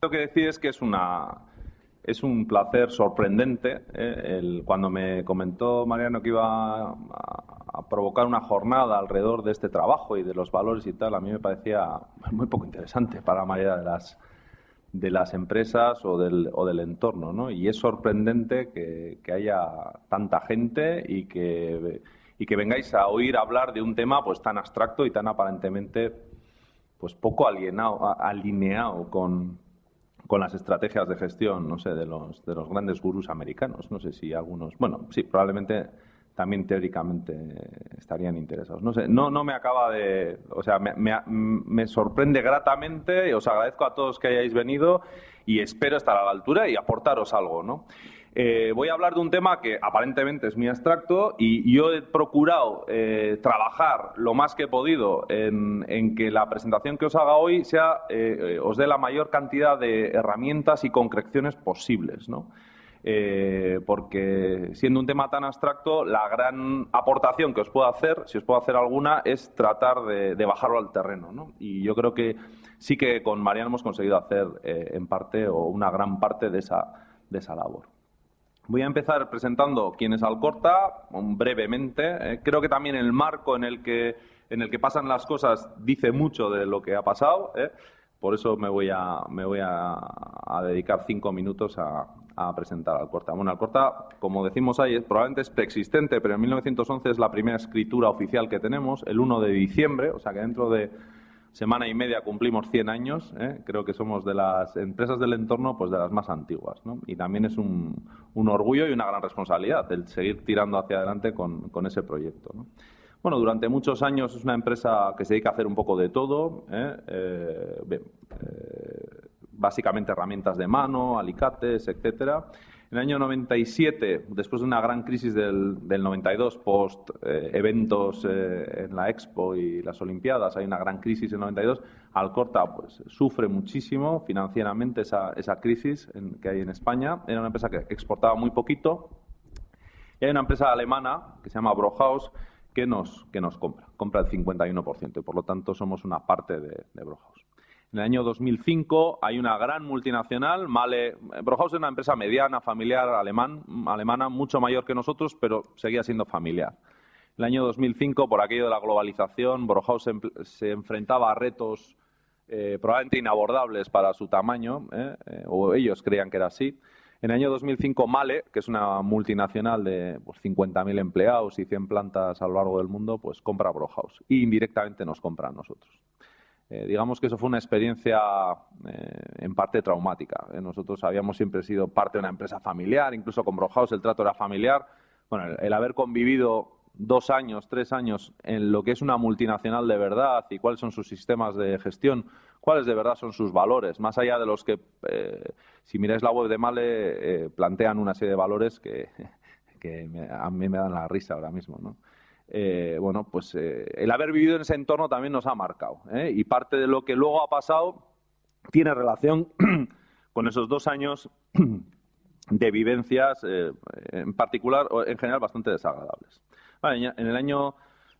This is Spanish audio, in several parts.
Lo que decir es que es un placer sorprendente. Cuando me comentó Mariano que iba a provocar una jornada alrededor de este trabajo y de los valores y tal, a mí me parecía muy poco interesante para la mayoría de las empresas o del entorno, ¿no? Y es sorprendente que haya tanta gente y que vengáis a oír hablar de un tema pues tan abstracto y tan aparentemente pues poco alineado con las estrategias de gestión, no sé, de los grandes gurús americanos. No sé si algunos, bueno, sí, probablemente también teóricamente estarían interesados. No sé, no me acaba de, o sea, me sorprende gratamente y os agradezco a todos que hayáis venido y espero estar a la altura y aportaros algo, ¿no? Voy a hablar de un tema que aparentemente es muy abstracto y yo he procurado trabajar lo más que he podido en que la presentación que os haga hoy os dé la mayor cantidad de herramientas y concreciones posibles, ¿no? Porque siendo un tema tan abstracto, la gran aportación que os puedo hacer, si os puedo hacer alguna, es tratar de bajarlo al terreno, ¿no? Y yo creo que sí que con Mariano hemos conseguido hacer en parte o una gran parte de esa labor. Voy a empezar presentando quién es Alcorta, brevemente. Creo que también el marco en el que pasan las cosas dice mucho de lo que ha pasado. Por eso me voy a dedicar 5 minutos a presentar Alcorta. Bueno, Alcorta, como decimos ahí, probablemente es preexistente, pero en 1911 es la primera escritura oficial que tenemos, el 1 de diciembre, o sea que dentro de semana y media cumplimos 100 años. Creo que somos de las empresas del entorno pues de las más antiguas, ¿no? Y también es un orgullo y una gran responsabilidad el seguir tirando hacia adelante con ese proyecto, ¿no? Bueno, durante muchos años es una empresa que se dedica a hacer un poco de todo. Básicamente herramientas de mano, alicates, etcétera. En el año 97, después de una gran crisis del 92, post eventos en la Expo y las Olimpiadas, hay una gran crisis en el 92, Alcorta pues sufre muchísimo financieramente esa crisis que hay en España. Era una empresa que exportaba muy poquito y hay una empresa alemana que se llama Brohaus que nos compra el 51% y por lo tanto somos una parte de Brohaus. En el año 2005 hay una gran multinacional, Mahle. Brohaus es una empresa mediana, familiar, alemana, mucho mayor que nosotros, pero seguía siendo familiar. En el año 2005, por aquello de la globalización, Brohaus se enfrentaba a retos probablemente inabordables para su tamaño, o ellos creían que era así. En el año 2005, Mahle, que es una multinacional de 50.000 empleados y 100 plantas a lo largo del mundo, pues compra Brohaus y indirectamente nos compra a nosotros. Digamos que eso fue una experiencia en parte traumática. Nosotros habíamos siempre sido parte de una empresa familiar, incluso con Brohaus el trato era familiar. Bueno, el haber convivido 2 años, 3 años en lo que es una multinacional de verdad y cuáles son sus sistemas de gestión, cuáles de verdad son sus valores, más allá de los que, si miráis la web de Mahle, plantean una serie de valores que a mí me dan la risa ahora mismo, ¿no? Bueno, pues el haber vivido en ese entorno también nos ha marcado, y parte de lo que luego ha pasado tiene relación con esos 2 años de vivencias, en particular o en general bastante desagradables. Vale, en el año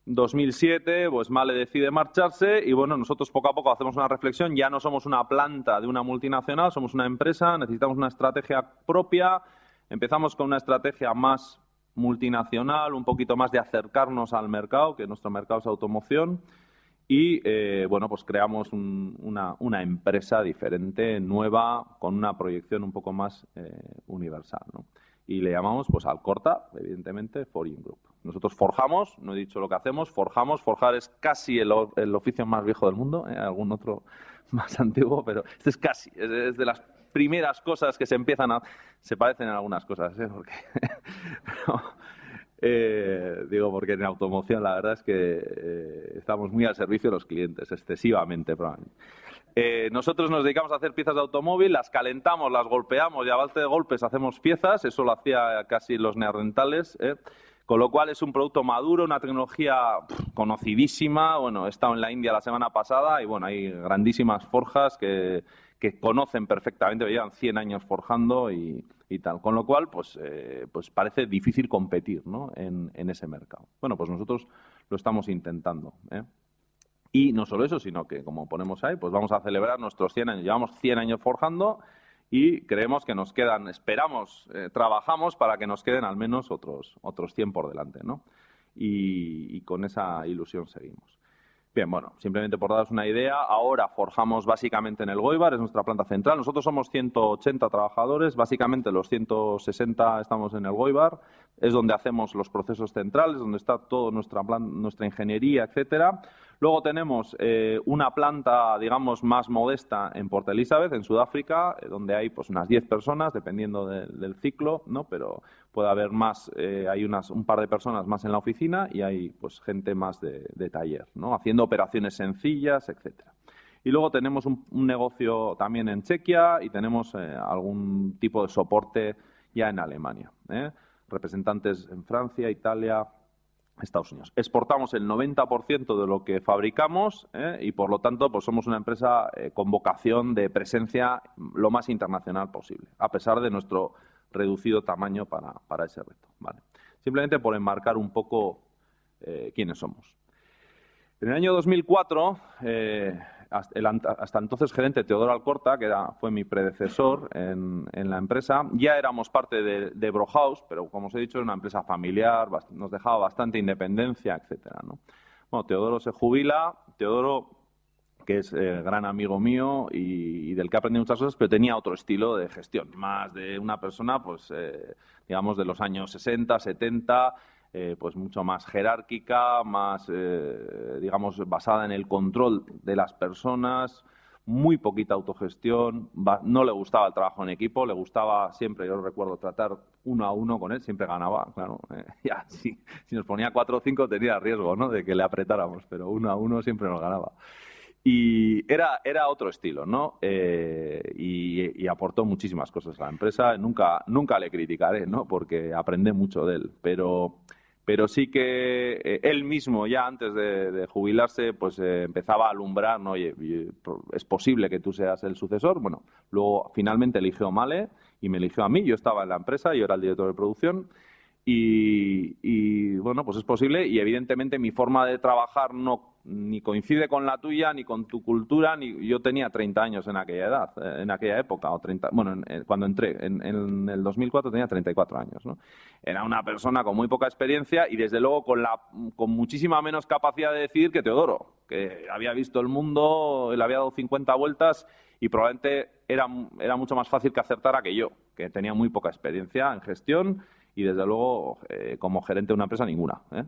2007, pues Mahle decide marcharse y bueno, nosotros poco a poco hacemos una reflexión, ya no somos una planta de una multinacional, somos una empresa, necesitamos una estrategia propia, empezamos con una estrategia más multinacional, un poquito más de acercarnos al mercado, que nuestro mercado es automoción, y bueno, pues creamos una empresa diferente, nueva, con una proyección un poco más universal, ¿no? Y le llamamos pues Alcorta, evidentemente, Forging Group. Nosotros forjamos, no he dicho lo que hacemos, forjamos. Forjar es casi el oficio más viejo del mundo, algún otro más antiguo, pero este es casi, es de las primeras cosas que se parecen en algunas cosas, porque digo, porque en automoción la verdad es que estamos muy al servicio de los clientes, excesivamente probablemente. Nosotros nos dedicamos a hacer piezas de automóvil, las calentamos, las golpeamos y a base de golpes hacemos piezas, eso lo hacía casi los neandertales, con lo cual es un producto maduro, una tecnología conocidísima. Bueno, he estado en la India la semana pasada y bueno, hay grandísimas forjas que conocen perfectamente, llevan 100 años forjando y tal. Con lo cual, pues parece difícil competir, ¿no?, en ese mercado. Bueno, pues nosotros lo estamos intentando, Y no solo eso, sino que, como ponemos ahí, pues vamos a celebrar nuestros 100 años. Llevamos 100 años forjando y creemos que nos quedan, esperamos, trabajamos para que nos queden al menos otros 100 por delante, ¿no? Y con esa ilusión seguimos. Bien, bueno, simplemente por daros una idea, ahora forjamos básicamente en el Goibar, es nuestra planta central. Nosotros somos 180 trabajadores, básicamente los 160 estamos en el Goibar, es donde hacemos los procesos centrales, donde está toda nuestra ingeniería, etcétera. Luego tenemos una planta, digamos, más modesta en Port Elizabeth, en Sudáfrica, donde hay pues unas 10 personas, dependiendo del ciclo, ¿no? Pero puede haber más, hay un par de personas más en la oficina y hay pues gente más de taller, ¿no? Haciendo operaciones sencillas, etcétera. Y luego tenemos un negocio también en Chequia y tenemos algún tipo de soporte ya en Alemania, representantes en Francia, Italia, Estados Unidos. Exportamos el 90% de lo que fabricamos y, por lo tanto, pues somos una empresa con vocación de presencia lo más internacional posible, a pesar de nuestro reducido tamaño para ese reto, ¿vale? Simplemente por enmarcar un poco quiénes somos. En el año 2004, hasta entonces gerente Teodoro Alcorta, que fue mi predecesor en la empresa, ya éramos parte de Brohaus, pero como os he dicho, era una empresa familiar, nos dejaba bastante independencia, etcétera, ¿no? Bueno, Teodoro se jubila, Teodoro, que es gran amigo mío y del que he aprendido muchas cosas, pero tenía otro estilo de gestión, más de una persona, pues, digamos, de los años 60, 70, pues mucho más jerárquica, más, digamos, basada en el control de las personas, muy poquita autogestión, no le gustaba el trabajo en equipo, le gustaba siempre, yo recuerdo, tratar 1 a 1 con él, siempre ganaba, claro, ya, si nos ponía 4 o 5 tenía riesgo, ¿no?, de que le apretáramos, pero 1 a 1 siempre nos ganaba. Y era otro estilo, ¿no? Y aportó muchísimas cosas a la empresa. Nunca le criticaré, ¿no? Porque aprendí mucho de él. Pero sí que él mismo, ya antes de jubilarse, pues empezaba a alumbrar, ¿no? Oye, es posible que tú seas el sucesor. Bueno, luego finalmente eligió Male y me eligió a mí. Yo estaba en la empresa, yo era el director de producción. Y bueno, pues es posible y evidentemente mi forma de trabajar ni coincide con la tuya, ni con tu cultura, ni yo tenía 30 años en aquella edad, en aquella época, o 30, bueno, cuando entré, en el 2004 tenía 34 años, ¿no? Era una persona con muy poca experiencia y desde luego con muchísima menos capacidad de decidir que Teodoro, que había visto el mundo, le había dado 50 vueltas y probablemente era mucho más fácil que acertara que yo, que tenía muy poca experiencia en gestión y desde luego como gerente de una empresa ninguna, ¿eh?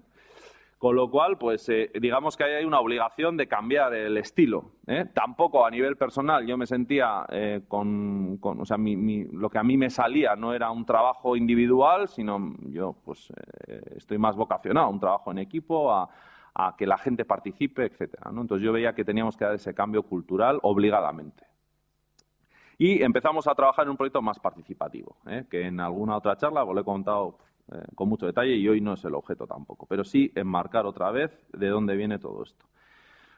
Con lo cual, pues digamos que ahí hay una obligación de cambiar el estilo, ¿eh? Tampoco a nivel personal yo me sentía o sea, lo que a mí me salía no era un trabajo individual, sino yo pues estoy más vocacionado a un trabajo en equipo, a que la gente participe, etcétera, ¿no? Entonces yo veía que teníamos que dar ese cambio cultural obligadamente. Y empezamos a trabajar en un proyecto más participativo, que en alguna otra charla os lo he contado con mucho detalle y hoy no es el objeto tampoco, pero sí enmarcar otra vez de dónde viene todo esto.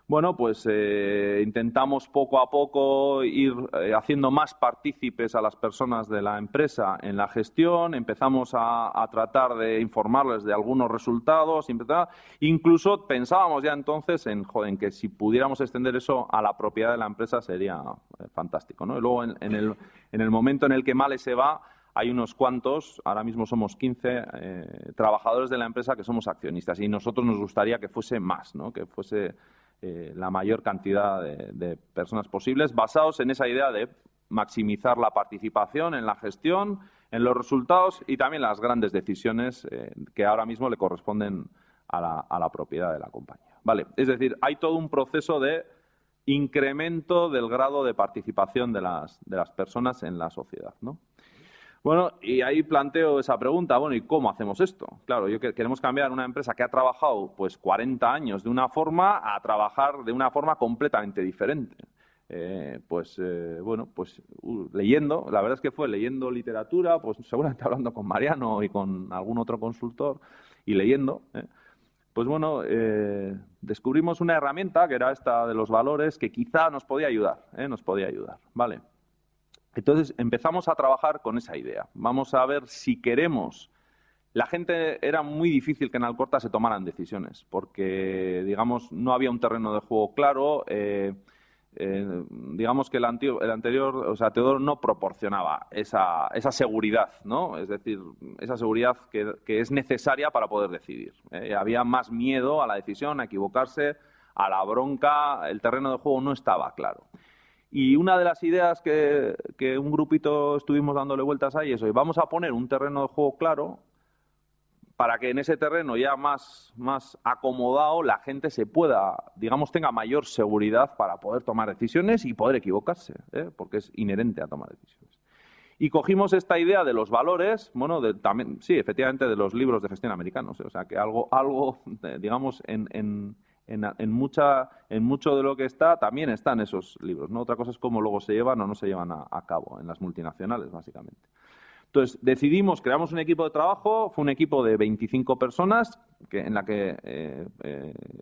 Bueno, pues intentamos poco a poco ir haciendo más partícipes a las personas de la empresa en la gestión, empezamos a tratar de informarles de algunos resultados, incluso pensábamos ya entonces en que si pudiéramos extender eso a la propiedad de la empresa sería fantástico, ¿no? Y luego en el momento en el que Male se va, hay unos cuantos, ahora mismo somos 15 trabajadores de la empresa que somos accionistas y nosotros nos gustaría que fuese más, ¿no? Que fuese la mayor cantidad de personas posibles, basados en esa idea de maximizar la participación en la gestión, en los resultados y también las grandes decisiones que ahora mismo le corresponden a la propiedad de la compañía. Vale, es decir, hay todo un proceso de incremento del grado de participación de las personas en la sociedad, ¿no? Bueno, y ahí planteo esa pregunta, bueno, ¿y cómo hacemos esto? Claro, queremos cambiar una empresa que ha trabajado pues 40 años de una forma a trabajar de una forma completamente diferente. Bueno, pues leyendo, la verdad es que fue leyendo literatura, pues seguramente hablando con Mariano y con algún otro consultor y leyendo, pues bueno, descubrimos una herramienta que era esta de los valores que quizá nos podía ayudar, ¿vale? Entonces empezamos a trabajar con esa idea. Vamos a ver si queremos la gente era muy difícil que en Alcorta se tomaran decisiones, porque, digamos, no había un terreno de juego claro. Digamos que el anterior, o sea, Teodoro no proporcionaba esa seguridad, ¿no? Es decir, esa seguridad que es necesaria para poder decidir. Había más miedo a la decisión, a equivocarse, a la bronca. El terreno de juego no estaba claro. Y una de las ideas que un grupito estuvimos dándole vueltas ahí es: hoy vamos a poner un terreno de juego claro, para que en ese terreno ya más acomodado la gente se pueda, digamos, tenga mayor seguridad para poder tomar decisiones y poder equivocarse, porque es inherente a tomar decisiones. Y cogimos esta idea de los valores, bueno, también, sí, efectivamente, de los libros de gestión americanos, o sea, que algo digamos, en mucho de lo que está, también están esos libros, ¿no? Otra cosa es cómo luego se llevan o no se llevan a cabo en las multinacionales, básicamente. Entonces, decidimos, creamos un equipo de trabajo, fue un equipo de 25 personas, en la que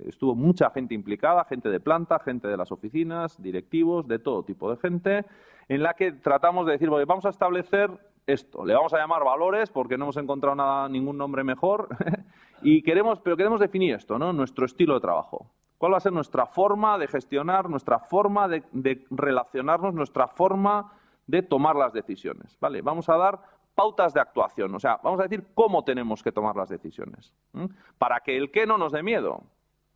estuvo mucha gente implicada, gente de planta, gente de las oficinas, directivos, de todo tipo de gente, en la que tratamos de decir: bueno, vamos a establecer esto, le vamos a llamar valores porque no hemos encontrado ningún nombre mejor, pero queremos definir esto, ¿no? Nuestro estilo de trabajo. ¿Cuál va a ser nuestra forma de gestionar, nuestra forma de relacionarnos, nuestra forma de tomar las decisiones? ¿Vale? Vamos a dar pautas de actuación, o sea, vamos a decir cómo tenemos que tomar las decisiones, para que el qué no nos dé miedo.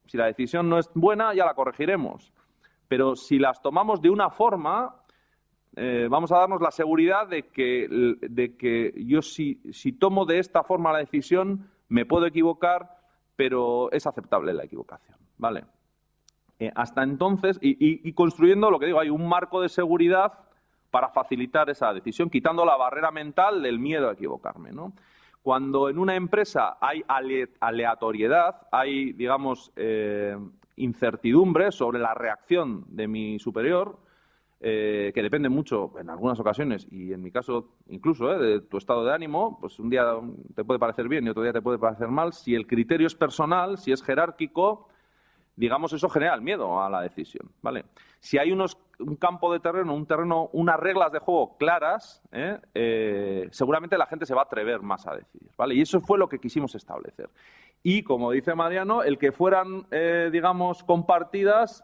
Si la decisión no es buena, ya la corregiremos, pero si las tomamos de una forma, vamos a darnos la seguridad de que yo si tomo de esta forma la decisión, me puedo equivocar, pero es aceptable la equivocación, ¿vale? Hasta entonces, y construyendo, lo que digo, hay un marco de seguridad para facilitar esa decisión, quitando la barrera mental del miedo a equivocarme, ¿no? Cuando en una empresa hay aleatoriedad, hay, digamos, incertidumbre sobre la reacción de mi superior, que depende mucho, en algunas ocasiones, y en mi caso incluso, de tu estado de ánimo, pues un día te puede parecer bien y otro día te puede parecer mal. Si el criterio es personal, si es jerárquico, digamos, eso genera el miedo a la decisión, ¿vale? Si hay un campo de terreno, unas reglas de juego claras, seguramente la gente se va a atrever más a decidir, ¿vale? Y eso fue lo que quisimos establecer. Y, como dice Mariano, el que fueran, digamos, compartidas,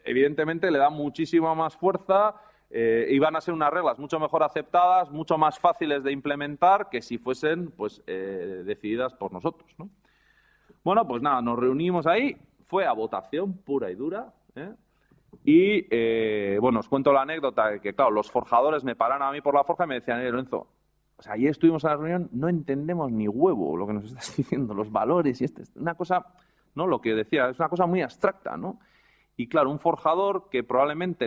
evidentemente le da muchísima más fuerza, y van a ser unas reglas mucho mejor aceptadas, mucho más fáciles de implementar que si fuesen, pues, decididas por nosotros, ¿no? Bueno, pues nada, nos reunimos ahí. Fue a votación pura y dura, y, bueno, os cuento la anécdota de que, claro, los forjadores me pararon a mí por la forja y me decían: Lorenzo, o sea, ayer estuvimos en la reunión, no entendemos ni huevo lo que nos estás diciendo, los valores y una cosa, ¿no? Lo que decía, es una cosa muy abstracta, ¿no? Y claro, un forjador que probablemente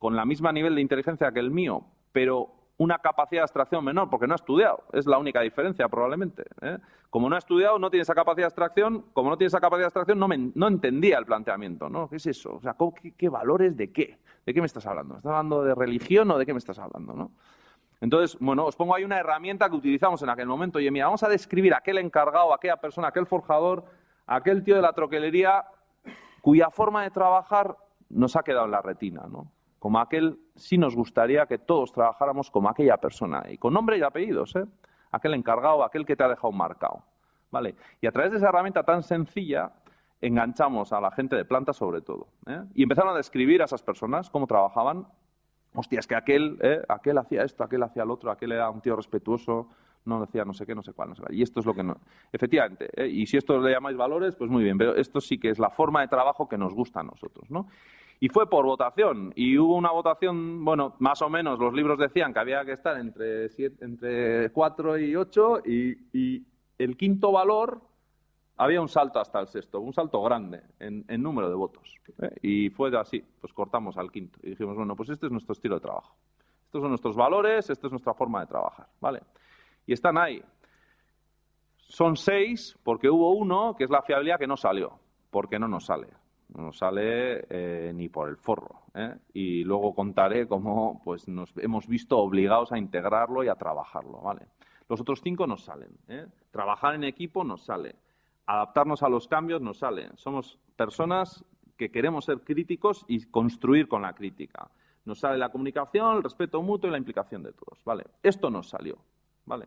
con la misma nivel de inteligencia que el mío, pero una capacidad de abstracción menor, porque no ha estudiado. Es la única diferencia, probablemente, Como no ha estudiado, no tiene esa capacidad de abstracción. Como no tiene esa capacidad de abstracción, no entendía el planteamiento, ¿no? ¿Qué es eso? O sea, ¿qué valores de qué? ¿De qué me estás hablando? ¿Estás hablando de religión o de qué me estás hablando, no? Entonces, bueno, os pongo ahí una herramienta que utilizamos en aquel momento. Oye, mira, vamos a describir a aquel encargado, a aquella persona, a aquel forjador, a aquel tío de la troquelería, cuya forma de trabajar nos ha quedado en la retina, ¿no? Como aquel, sí nos gustaría que todos trabajáramos como aquella persona, y con nombre y apellidos, aquel encargado, aquel que te ha dejado marcado, ¿vale? Y a través de esa herramienta tan sencilla, enganchamos a la gente de planta sobre todo, y empezaron a describir a esas personas, cómo trabajaban. Hostia, es que aquel hacía esto, aquel hacía lo otro, aquel era un tío respetuoso, no decía no sé qué, no sé cuál, no sé cuál. Y esto es lo que no... Efectivamente, y si esto le llamáis valores, pues muy bien, pero esto sí que es la forma de trabajo que nos gusta a nosotros, ¿no? Y fue por votación, y hubo una votación, bueno, más o menos los libros decían que había que estar entre 4 y 8, y el quinto valor había un salto hasta el sexto, un salto grande en número de votos. Y fue así, pues cortamos al quinto y dijimos, bueno, pues este es nuestro estilo de trabajo. Estos son nuestros valores, esta es nuestra forma de trabajar, ¿vale? Y están ahí. Son 6 porque hubo uno que es la fiabilidad que no salió, porque no nos sale. No nos sale ni por el forro, y luego contaré cómo pues, nos hemos visto obligados a integrarlo y a trabajarlo, ¿vale? Los otros 5 nos salen, Trabajar en equipo nos sale, adaptarnos a los cambios nos sale. Somos personas que queremos ser críticos y construir con la crítica. Nos sale la comunicación, el respeto mutuo y la implicación de todos, ¿vale? Esto nos salió, ¿vale?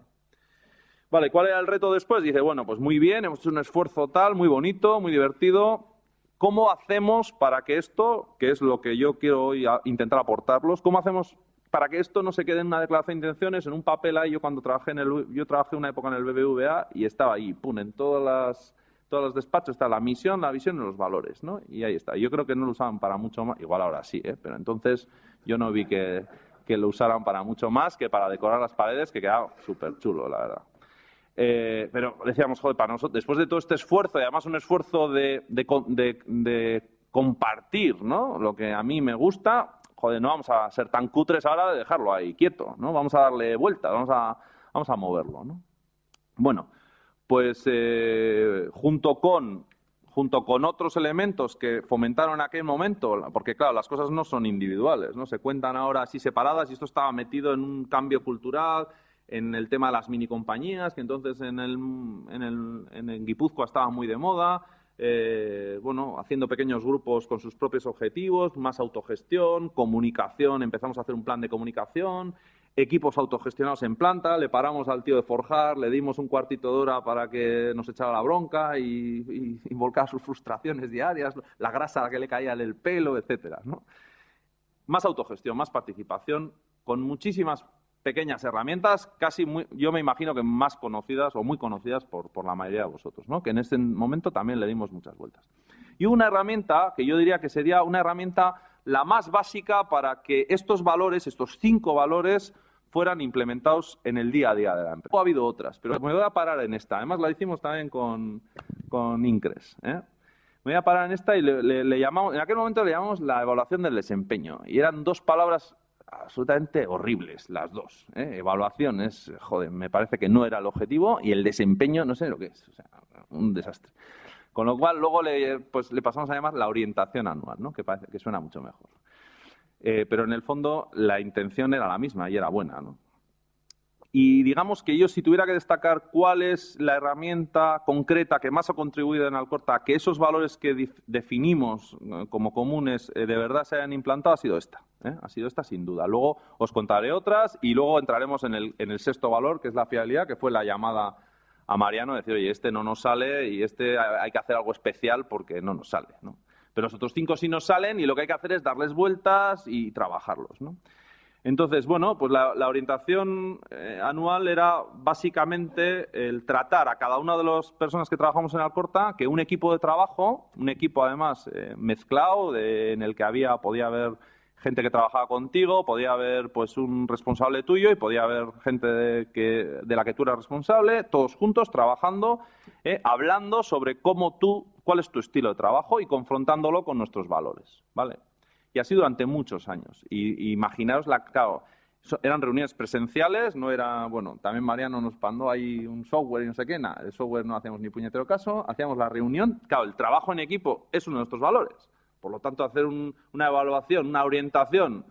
Vale, ¿cuál era el reto después? Dice, bueno, pues muy bien, hemos hecho un esfuerzo tal, muy bonito, muy divertido. ¿Cómo hacemos para que esto, que es lo que yo quiero hoy intentar aportarlos, cómo hacemos para que esto no se quede en una declaración de intenciones, en un papel ahí? Yo cuando trabajé yo trabajé una época en el BBVA y estaba ahí, pum, en todos los despachos está la misión, la visión y los valores, ¿no? Y ahí está. Yo creo que no lo usaban para mucho más, igual ahora sí, pero entonces yo no vi que lo usaran para mucho más que para decorar las paredes, que quedaba súper chulo, la verdad. Pero decíamos, joder, para nosotros, después de todo este esfuerzo, y además un esfuerzo de compartir, ¿no?, lo que a mí me gusta, joder, no vamos a ser tan cutres ahora de dejarlo ahí quieto, ¿no? Vamos a darle vuelta, vamos a moverlo, ¿no? Bueno, pues junto con otros elementos que fomentaron en aquel momento, porque claro, las cosas no son individuales, ¿no? Se cuentan ahora así separadas y esto estaba metido en un cambio cultural, en el tema de las mini compañías, que entonces en Guipúzcoa estaba muy de moda, bueno, haciendo pequeños grupos con sus propios objetivos, más autogestión, comunicación, empezamos a hacer un plan de comunicación, equipos autogestionados en planta, le paramos al tío de forjar, le dimos un cuartito de hora para que nos echara la bronca y volcara sus frustraciones diarias, la grasa que le caía en el pelo, etcétera, ¿no? Más autogestión, más participación, con muchísimas pequeñas herramientas, yo me imagino que más conocidas o muy conocidas por la mayoría de vosotros, ¿no? Que en este momento también le dimos muchas vueltas. Y una herramienta que yo diría que sería una herramienta la más básica para que estos valores, estos 5 valores, fueran implementados en el día a día de la empresa. Ha habido otras, pero me voy a parar en esta. Además la hicimos también con Incres, ¿eh? Me voy a parar en esta y le llamamos, en aquel momento le llamamos la evaluación del desempeño. Y eran 2 palabras absolutamente horribles, las 2. Evaluación es, joder, me parece que no era el objetivo, y el desempeño no sé lo que es, o sea, un desastre. Con lo cual luego le pasamos a llamar la orientación anual, ¿no? Que parece que suena mucho mejor. Pero en el fondo la intención era la misma y era buena, ¿no? Y digamos que yo, si tuviera que destacar cuál es la herramienta concreta que más ha contribuido en Alcorta a que esos valores que definimos como comunes de verdad se hayan implantado, ha sido esta. Ha sido esta sin duda. Luego os contaré otras y luego entraremos en el 6º valor, que es la fiabilidad, que fue la llamada a Mariano, decir, oye, este no nos sale y este hay que hacer algo especial porque no nos sale, ¿no? Pero los otros 5 sí nos salen y lo que hay que hacer es darles vueltas y trabajarlos, ¿no? Entonces, bueno, pues la orientación anual era básicamente el tratar a cada una de las personas que trabajamos en Alcorta que un equipo de trabajo, un equipo además mezclado, en el que podía haber gente que trabajaba contigo, podía haber pues un responsable tuyo y podía haber gente de la que tú eras responsable, todos juntos trabajando, hablando sobre cuál es tu estilo de trabajo y confrontándolo con nuestros valores, ¿vale? Y así durante muchos años. Y imaginaos, claro, eran reuniones presenciales, no era, bueno, también Mariano nos mandó ahí un software y no sé qué, nada, el software no hacíamos ni puñetero caso, hacíamos la reunión. Claro, el trabajo en equipo es uno de nuestros valores. Por lo tanto, hacer una evaluación, una orientación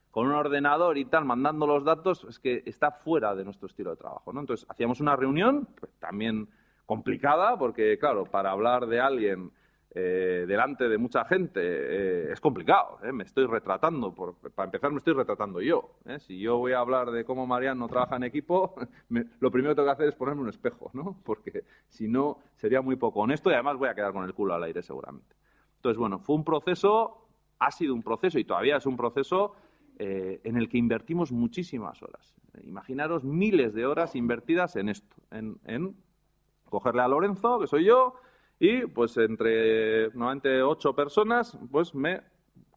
con un ordenador y tal, mandando los datos, es que está fuera de nuestro estilo de trabajo, ¿no? Entonces, hacíamos una reunión, pues, también complicada, porque, claro, para hablar de alguien delante de mucha gente es complicado, me estoy retratando, para empezar me estoy retratando yo, si yo voy a hablar de cómo Mariano trabaja en equipo, lo primero que tengo que hacer es ponerme un espejo, ¿no? Porque si no sería muy poco honesto y además voy a quedar con el culo al aire seguramente. Entonces, bueno, ha sido un proceso y todavía es un proceso en el que invertimos muchísimas horas. Imaginaros miles de horas invertidas en esto, en cogerle a Lorenzo, que soy yo, y pues entre normalmente 8 personas pues me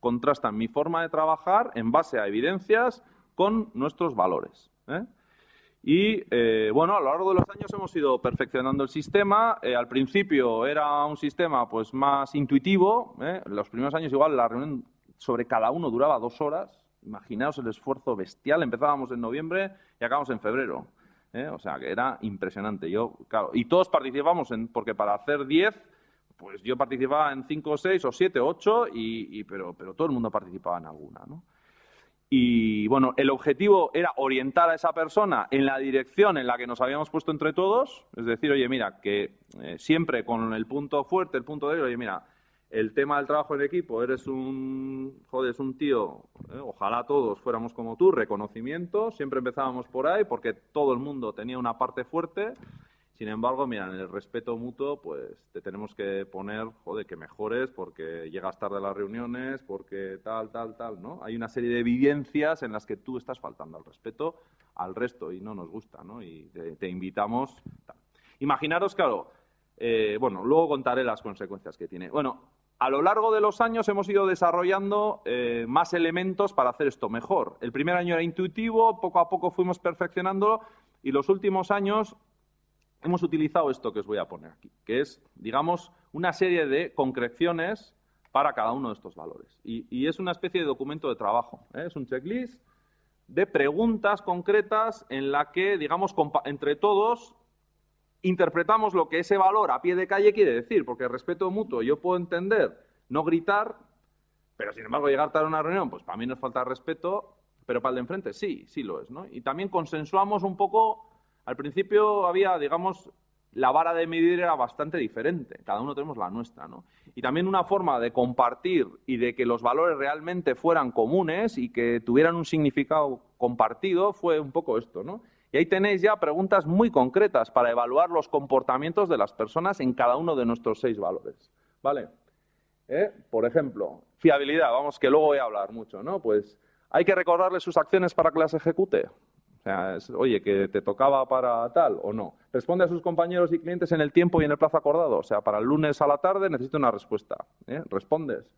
contrastan mi forma de trabajar en base a evidencias con nuestros valores. Y bueno, a lo largo de los años hemos ido perfeccionando el sistema. Al principio era un sistema pues más intuitivo. Los primeros años igual la reunión sobre cada uno duraba 2 horas. Imaginaos el esfuerzo bestial. Empezábamos en noviembre y acabamos en febrero. O sea, que era impresionante. Claro, y todos participamos, porque para hacer 10, pues yo participaba en 5, 6 o 7, 8, pero todo el mundo participaba en alguna, ¿no? Y bueno, el objetivo era orientar a esa persona en la dirección en la que nos habíamos puesto entre todos, es decir, oye, mira, que siempre con el punto fuerte, el punto débil, oye, mira, El tema del trabajo en equipo, eres joder, es un tío, ojalá todos fuéramos como tú, reconocimiento, siempre empezábamos por ahí porque todo el mundo tenía una parte fuerte. Sin embargo, mira, en el respeto mutuo, pues te tenemos que poner, joder, que mejores porque llegas tarde a las reuniones, porque tal, ¿no? Hay una serie de evidencias en las que tú estás faltando al respeto al resto y no nos gusta, ¿no? Y te invitamos. Tal. Imaginaros, claro, bueno, luego contaré las consecuencias que tiene. Bueno, a lo largo de los años hemos ido desarrollando más elementos para hacer esto mejor. El primer año era intuitivo, poco a poco fuimos perfeccionándolo y los últimos años hemos utilizado esto que os voy a poner aquí, que es, digamos, una serie de concreciones para cada uno de estos valores. Y es una especie de documento de trabajo, ¿eh? Es un checklist de preguntas concretas en la que, digamos, entre todos interpretamos lo que ese valor a pie de calle quiere decir, porque el respeto mutuo yo puedo entender no gritar, pero sin embargo llegar tarde a una reunión, pues para mí no es falta de respeto, pero para el de enfrente sí lo es, ¿no? Y también consensuamos un poco. Al principio había, digamos, la vara de medir era bastante diferente. Cada uno tenemos la nuestra, ¿no? Y también una forma de compartir y de que los valores realmente fueran comunes y que tuvieran un significado compartido fue un poco esto, ¿no? Y ahí tenéis ya preguntas muy concretas para evaluar los comportamientos de las personas en cada uno de nuestros 6 valores, ¿vale? Por ejemplo, fiabilidad, vamos, que luego voy a hablar mucho, ¿no? Pues hay que recordarle sus acciones para que las ejecute. O sea, oye, que te tocaba para tal o no. Responde a sus compañeros y clientes en el tiempo y en el plazo acordado. O sea, para el lunes a la tarde necesito una respuesta. Respondes.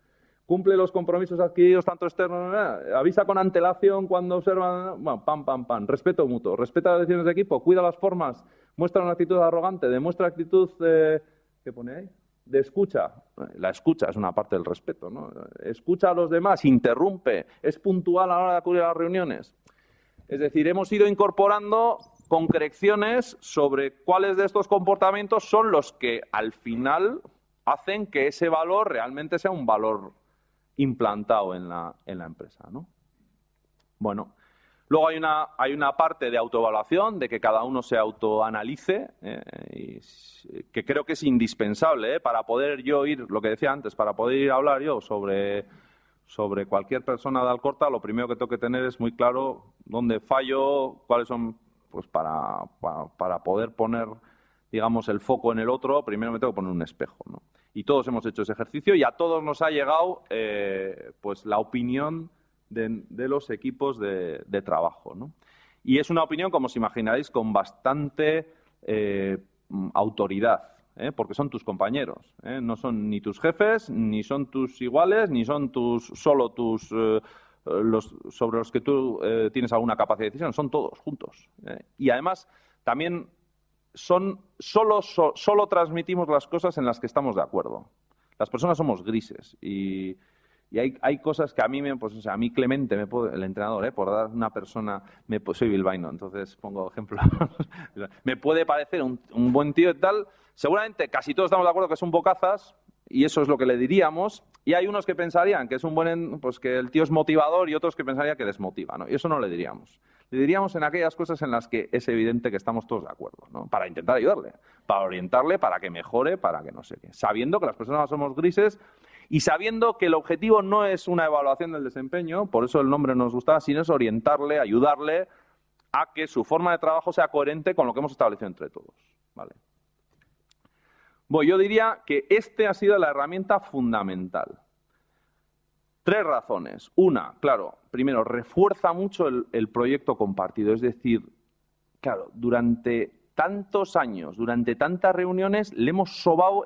Cumple los compromisos adquiridos tanto externos, avisa con antelación cuando observan, bueno, pam. Respeto mutuo. Respeta las decisiones de equipo, cuida las formas, muestra una actitud arrogante, demuestra actitud, ¿qué pone ahí? De escucha. La escucha es una parte del respeto, ¿no? Escucha a los demás, interrumpe, es puntual a la hora de acudir a las reuniones. Es decir, hemos ido incorporando concreciones sobre cuáles de estos comportamientos son los que al final hacen que ese valor realmente sea un valor implantado en la empresa, ¿no? Bueno, luego hay una parte de autoevaluación, de que cada uno se autoanalice, y que creo que es indispensable para poder yo ir, lo que decía antes, para poder ir a hablar yo sobre cualquier persona de Alcorta. Lo primero que tengo que tener es muy claro dónde fallo, cuáles son, pues para poder poner, digamos, el foco en el otro, primero me tengo que poner un espejo, ¿no? Y todos hemos hecho ese ejercicio y a todos nos ha llegado pues la opinión de los equipos de trabajo, ¿no? Y es una opinión, como os imaginaréis, con bastante autoridad. Porque son tus compañeros, no son ni tus jefes, ni son tus iguales, ni son solo tus sobre los que tú tienes alguna capacidad de decisión, son todos juntos. Y además también solo transmitimos las cosas en las que estamos de acuerdo. Las personas somos grises y hay cosas que a mí, pues, o sea, a mí Clemente, el entrenador, por dar una persona, soy bilbaíno, entonces pongo ejemplo, me puede parecer un buen tío y tal. Seguramente casi todos estamos de acuerdo que es un bocazas y eso es lo que le diríamos. Y hay unos que pensarían que es pues que el tío es motivador y otros que pensarían que desmotiva, ¿no? Y eso no le diríamos. Le diríamos en aquellas cosas en las que es evidente que estamos todos de acuerdo, ¿no? Para intentar ayudarle, para orientarle, para que mejore, para que no sé qué. Sabiendo que las personas somos grises y sabiendo que el objetivo no es una evaluación del desempeño, por eso el nombre nos gusta, sino es orientarle, ayudarle a que su forma de trabajo sea coherente con lo que hemos establecido entre todos, ¿vale? Bueno, yo diría que ha sido la herramienta fundamental. 3 razones. Una, claro, primero, refuerza mucho el proyecto compartido. Es decir, claro, durante tantos años, durante tantas reuniones, le hemos sobado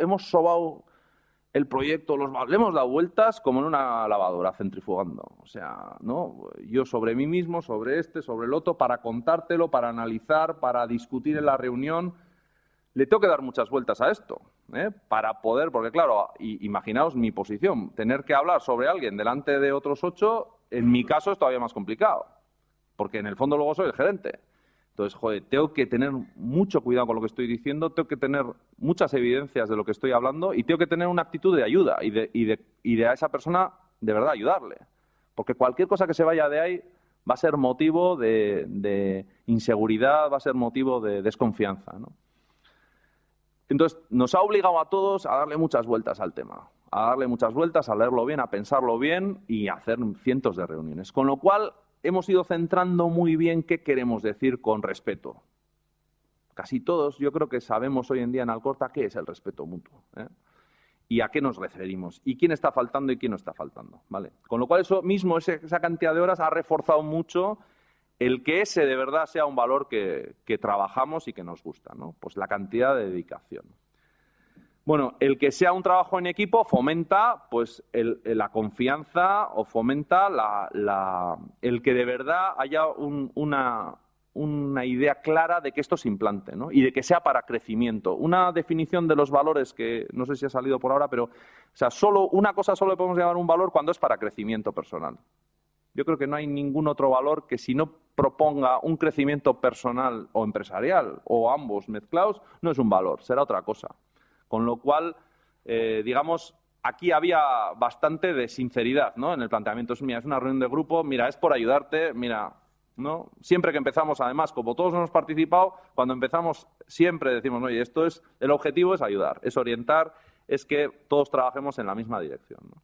el proyecto, le hemos dado vueltas como en una lavadora centrifugando. O sea, ¿no? Yo sobre mí mismo, sobre el otro, para contártelo, para analizar, para discutir en la reunión. Le tengo que dar muchas vueltas a esto, para poder, porque claro, imaginaos mi posición, tener que hablar sobre alguien delante de otros 8, en mi caso es todavía más complicado, porque en el fondo luego soy el gerente. Entonces, joder, tengo que tener mucho cuidado con lo que estoy diciendo, tengo que tener muchas evidencias de lo que estoy hablando y tengo que tener una actitud de ayuda y de a esa persona de verdad ayudarle, porque cualquier cosa que se vaya de ahí va a ser motivo de inseguridad, va a ser motivo de desconfianza, ¿no? Entonces, nos ha obligado a todos a darle muchas vueltas al tema. a darle muchas vueltas, a leerlo bien, a pensarlo bien y a hacer cientos de reuniones. Con lo cual, hemos ido centrando muy bien qué queremos decir con respeto. Casi todos, yo creo que sabemos hoy en día en Alcorta qué es el respeto mutuo, ¿eh? Y a qué nos referimos, y quién está faltando y quién no está faltando, ¿vale? Con lo cual, eso mismo, esa cantidad de horas ha reforzado mucho el que ese de verdad sea un valor que trabajamos y que nos gusta, ¿no? Pues la cantidad de dedicación. Bueno, el que sea un trabajo en equipo fomenta pues la confianza o fomenta el que de verdad haya una idea clara de que esto se implante, ¿no? Y de que sea para crecimiento. Una definición de los valores que no sé si ha salido por ahora, pero o sea, una cosa solo le podemos llamar un valor cuando es para crecimiento personal. Yo creo que no hay ningún otro valor que si no proponga un crecimiento personal o empresarial o ambos mezclados, no es un valor, será otra cosa. Con lo cual, digamos, aquí había bastante de sinceridad, ¿no? En el planteamiento. Mira, es una reunión de grupo, mira, es por ayudarte, mira, ¿no? Siempre que empezamos, además, como todos hemos participado, cuando empezamos siempre decimos, oye, el objetivo es ayudar, es orientar, es que todos trabajemos en la misma dirección, ¿no?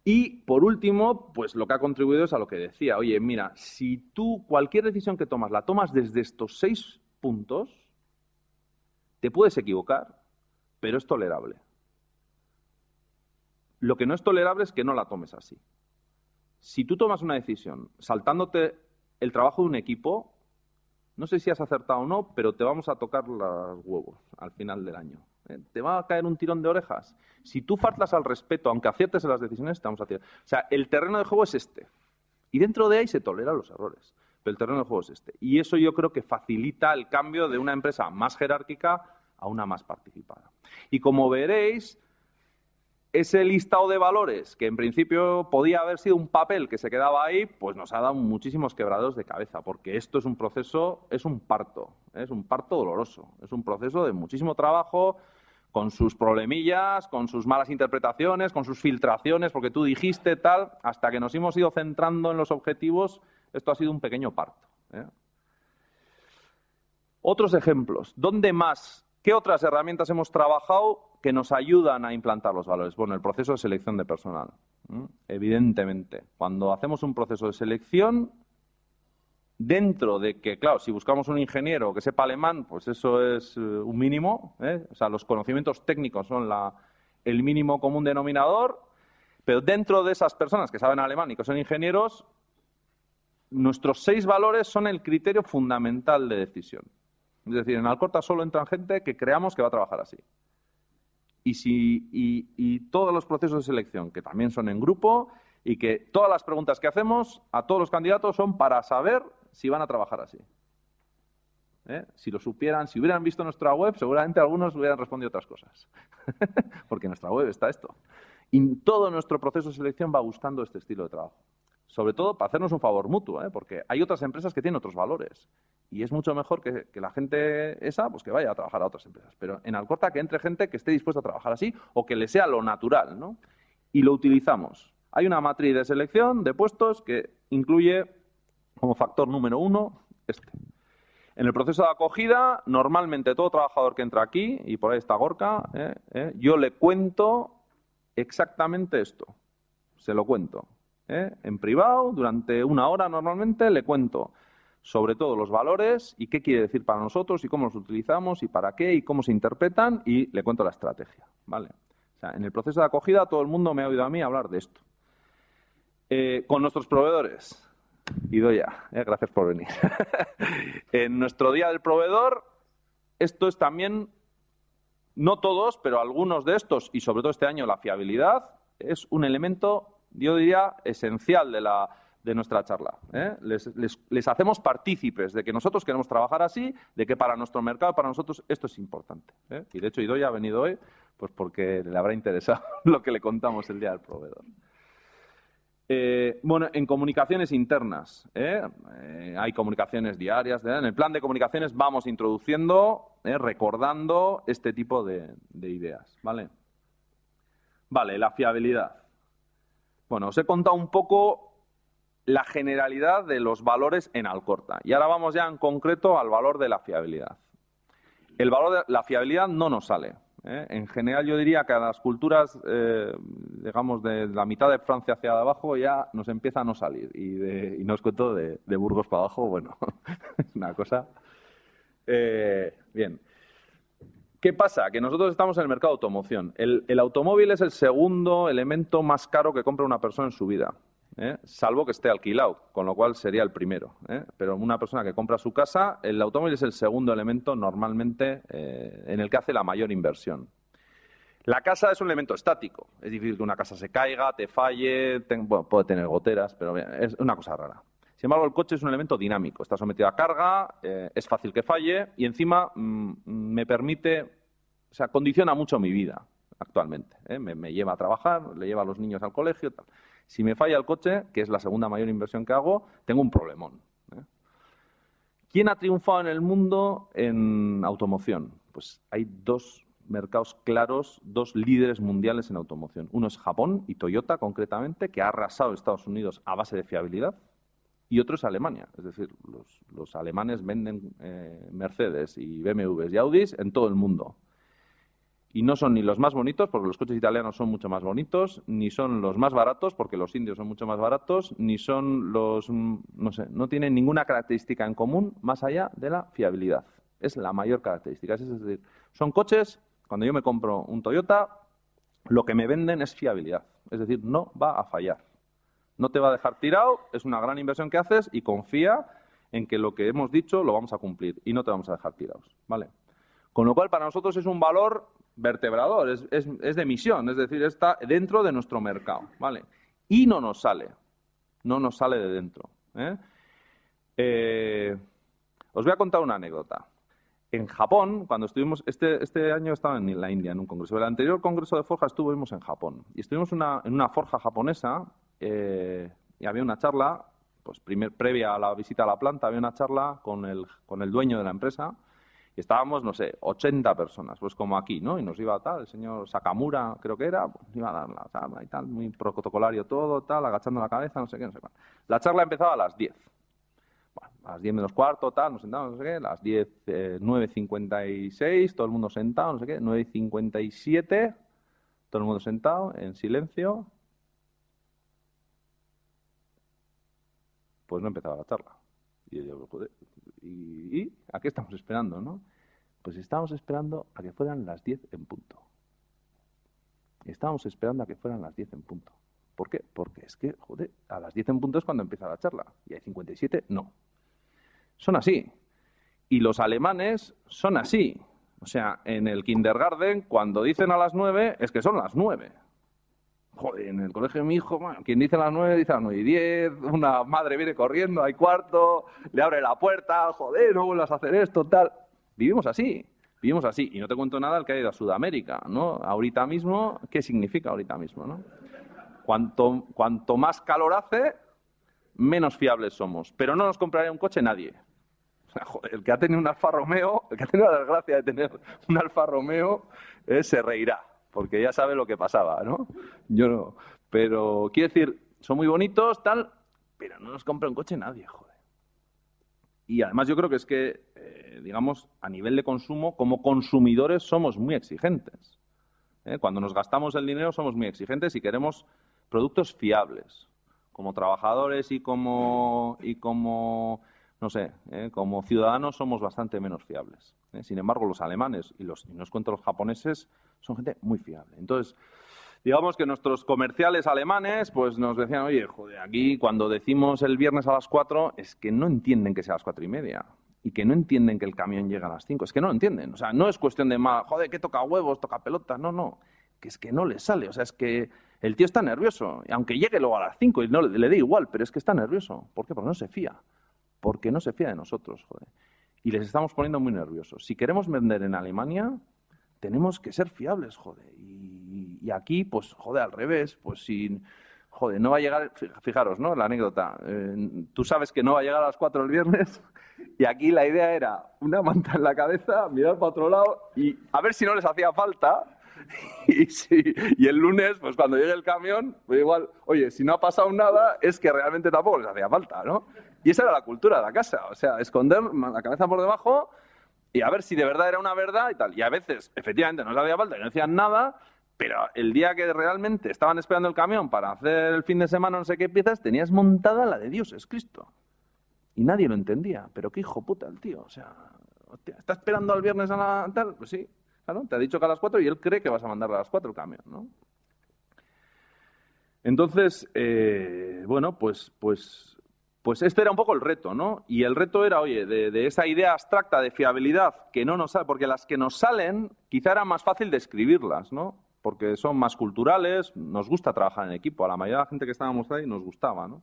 Y, por último, pues lo que ha contribuido es a lo que decía. Oye, mira, si tú cualquier decisión que tomas la tomas desde estos 6 puntos, te puedes equivocar, pero es tolerable. Lo que no es tolerable es que no la tomes así. Si tú tomas una decisión saltándote el trabajo de un equipo, no sé si has acertado o no, pero te vamos a tocar los huevos al final del año. Te va a caer un tirón de orejas. Si tú faltas al respeto, aunque aciertes en las decisiones, te vamos a tirar. O sea, el terreno de juego es este. Y dentro de ahí se toleran los errores. Pero el terreno de juego es este. Y eso yo creo que facilita el cambio de una empresa más jerárquica a una más participada. Y como veréis, ese listado de valores, que en principio podía haber sido un papel que se quedaba ahí, pues nos ha dado muchísimos quebraderos de cabeza, porque esto es un proceso, es un parto doloroso, es un proceso de muchísimo trabajo, con sus problemillas, con sus malas interpretaciones, con sus filtraciones, porque tú dijiste tal, hasta que nos hemos ido centrando en los objetivos, esto ha sido un pequeño parto, ¿eh? Otros ejemplos, ¿dónde más? ¿Qué otras herramientas hemos trabajado que nos ayudan a implantar los valores? Bueno, el proceso de selección de personal. Evidentemente, cuando hacemos un proceso de selección, dentro de que, claro, si buscamos un ingeniero que sepa alemán, pues eso es un mínimo, ¿eh? O sea, los conocimientos técnicos son el mínimo común denominador, pero dentro de esas personas que saben alemán y que son ingenieros, nuestros 6 valores son el criterio fundamental de decisión. Es decir, en Alcorta solo entran gente que creamos que va a trabajar así. Y todos los procesos de selección, que también son en grupo, y que todas las preguntas que hacemos a todos los candidatos son para saber si van a trabajar así. Si lo supieran, si hubieran visto nuestra web, seguramente algunos hubieran respondido otras cosas. Porque en nuestra web está esto. Y todo nuestro proceso de selección va buscando este estilo de trabajo. Sobre todo para hacernos un favor mutuo, porque hay otras empresas que tienen otros valores. Y es mucho mejor que la gente esa, pues que vaya a trabajar a otras empresas. Pero en Alcorta que entre gente que esté dispuesta a trabajar así o que le sea lo natural, ¿no? Y lo utilizamos. Hay una matriz de selección de puestos que incluye como factor número 1 este. En el proceso de acogida, normalmente todo trabajador que entra aquí, y por ahí está Gorka, yo le cuento exactamente esto. Se lo cuento. En privado, durante 1 hora normalmente, le cuento sobre todo los valores y qué quiere decir para nosotros y cómo los utilizamos y para qué y cómo se interpretan y le cuento la estrategia, ¿vale? O sea, en el proceso de acogida todo el mundo me ha oído a mí hablar de esto. Con nuestros proveedores, Idoia, gracias por venir. En nuestro día del proveedor, esto es también, no todos, pero algunos de estos, y sobre todo este año la fiabilidad, es un elemento, yo diría, esencial de nuestra charla. Les hacemos partícipes de que nosotros queremos trabajar así, de que para nuestro mercado, para nosotros, esto es importante. Y de hecho Idoia ha venido hoy pues porque le habrá interesado lo que le contamos el día del proveedor. Bueno, en comunicaciones internas, hay comunicaciones diarias. En el plan de comunicaciones vamos introduciendo, recordando este tipo de ideas. ¿Vale? Vale, la fiabilidad. Bueno, os he contado un poco la generalidad de los valores en Alcorta. Y ahora vamos ya en concreto al valor de la fiabilidad. El valor de la fiabilidad no nos sale. En general yo diría que a las culturas, digamos, de la mitad de Francia hacia abajo ya nos empieza a no salir. Y no os cuento de Burgos para abajo, bueno, es una cosa... bien. ¿Qué pasa? Que nosotros estamos en el mercado de automoción. El automóvil es el segundo elemento más caro que compra una persona en su vida, salvo que esté alquilado, con lo cual sería el primero. Pero una persona que compra su casa, el automóvil es el segundo elemento normalmente en el que hace la mayor inversión. La casa es un elemento estático. Es difícil que una casa se caiga, te falle, bueno, puede tener goteras, pero es una cosa rara. Sin embargo, el coche es un elemento dinámico. Está sometido a carga, es fácil que falle y encima me permite, o sea, condiciona mucho mi vida actualmente. Me lleva a trabajar, le lleva a los niños al colegio, tal. Si me falla el coche, que es la segunda mayor inversión que hago, tengo un problemón. ¿Quién ha triunfado en el mundo en automoción? Pues hay dos mercados claros, dos líderes mundiales en automoción. Uno es Japón y Toyota, concretamente, que ha arrasado Estados Unidos a base de fiabilidad. Y otro es Alemania, es decir, los alemanes venden Mercedes y BMWs y Audis en todo el mundo. Y no son ni los más bonitos, porque los coches italianos son mucho más bonitos, ni son los más baratos, porque los indios son mucho más baratos, ni son los, no sé, no tienen ninguna característica en común más allá de la fiabilidad. Es la mayor característica. Es decir, son coches, cuando yo me compro un Toyota, lo que me venden es fiabilidad. Es decir, no va a fallar. No te va a dejar tirado, es una gran inversión que haces y confía en que lo que hemos dicho lo vamos a cumplir y no te vamos a dejar tirados, ¿vale? Con lo cual, para nosotros es un valor vertebrador, es de misión, es decir, está dentro de nuestro mercado, ¿vale? Y no nos sale de dentro. Os voy a contar una anécdota. En Japón, cuando estuvimos, este año estaba en la India en un congreso. El anterior congreso de forja estuvimos en Japón y estuvimos en una forja japonesa. Y había una charla, pues previa a la visita a la planta, había una charla con el dueño de la empresa y estábamos, no sé, 80 personas, pues como aquí, ¿no? Y nos iba tal, el señor Sakamura, creo que era, pues, iba a dar la charla y tal, muy protocolario todo, tal, agachando la cabeza, no sé qué, no sé cuál. La charla empezaba a las 10. Bueno, a las 10 menos cuarto, tal, nos sentamos, no sé qué, a las 10, 9:56, todo el mundo sentado, no sé qué, 9:57, todo el mundo sentado, en silencio. Pues no empezaba la charla. Y yo digo, joder, ¿y a qué estamos esperando, no? Pues estábamos esperando a que fueran las 10 en punto. Estábamos esperando a que fueran las 10 en punto. ¿Por qué? Porque es que, joder, a las 10 en punto es cuando empieza la charla. Y hay 57, no. Son así. Y los alemanes son así. O sea, en el kindergarten, cuando dicen a las 9, es que son las 9. Joder, en el colegio de mi hijo, bueno, quien dice a las 9, dice a las 9:10, una madre viene corriendo, hay cuarto, le abre la puerta, joder, no vuelvas a hacer esto, tal. Vivimos así. Y no te cuento nada el que ha ido a Sudamérica, ¿no? Ahorita mismo, ¿qué significa ahorita mismo, no? Cuanto más calor hace, menos fiables somos. Pero no nos compraría un coche nadie. O sea, joder, el que ha tenido un Alfa Romeo, el que ha tenido la desgracia de tener un Alfa Romeo, se reirá. Porque ya sabe lo que pasaba, ¿no? Yo no. Pero, quiero decir, son muy bonitos, tal, pero no nos compra un coche nadie, joder. Y además yo creo que es que, digamos, a nivel de consumo, como consumidores somos muy exigentes. Cuando nos gastamos el dinero somos muy exigentes y queremos productos fiables. Como trabajadores y como no sé, como ciudadanos somos bastante menos fiables. Sin embargo, los alemanes y no os cuento los japoneses son gente muy fiable. Entonces, digamos que nuestros comerciales alemanes pues nos decían, oye, joder, aquí cuando decimos el viernes a las 4 es que no entienden que sea a las 4:30 y que no entienden que el camión llega a las 5. Es que no lo entienden. O sea, no es cuestión de, joder, que toca huevos, toca pelotas. No. Que es que no le sale. O sea, es que el tío está nervioso. Y aunque llegue luego a las 5 y no le dé igual, pero es que está nervioso. ¿Por qué? Porque no se fía. Porque no se fía de nosotros, joder. Y les estamos poniendo muy nerviosos. Si queremos vender en Alemania, tenemos que ser fiables, joder. Y aquí, pues, joder, al revés. Pues si, joder, no va a llegar... Fijaros, ¿no? La anécdota. Tú sabes que no va a llegar a las 4 el viernes y aquí la idea era una manta en la cabeza, mirar para otro lado y a ver si no les hacía falta. Y el lunes, pues cuando llegue el camión, pues igual, oye, si no ha pasado nada, es que realmente tampoco les hacía falta, ¿no? Y esa era la cultura de la casa, o sea, esconder la cabeza por debajo y a ver si de verdad era una verdad y tal. Y a veces, efectivamente, no les hacía falta, no decían nada, pero el día que realmente estaban esperando el camión para hacer el fin de semana no sé qué piezas, tenías montada la de Dios es Cristo. Y nadie lo entendía. Pero qué hijo puta el tío. O sea, hostia, ¿está esperando al viernes a la tal? Pues sí, claro, te ha dicho que a las 4 y él cree que vas a mandarle a las 4 el camión, ¿no? Entonces, bueno, pues este era un poco el reto, ¿no? Y el reto era, oye, de esa idea abstracta de fiabilidad que no nos sale, porque las que nos salen quizá era más fácil de escribirlas, ¿no? Porque son más culturales, nos gusta trabajar en equipo, a la mayoría de la gente que estábamos ahí nos gustaba, ¿no?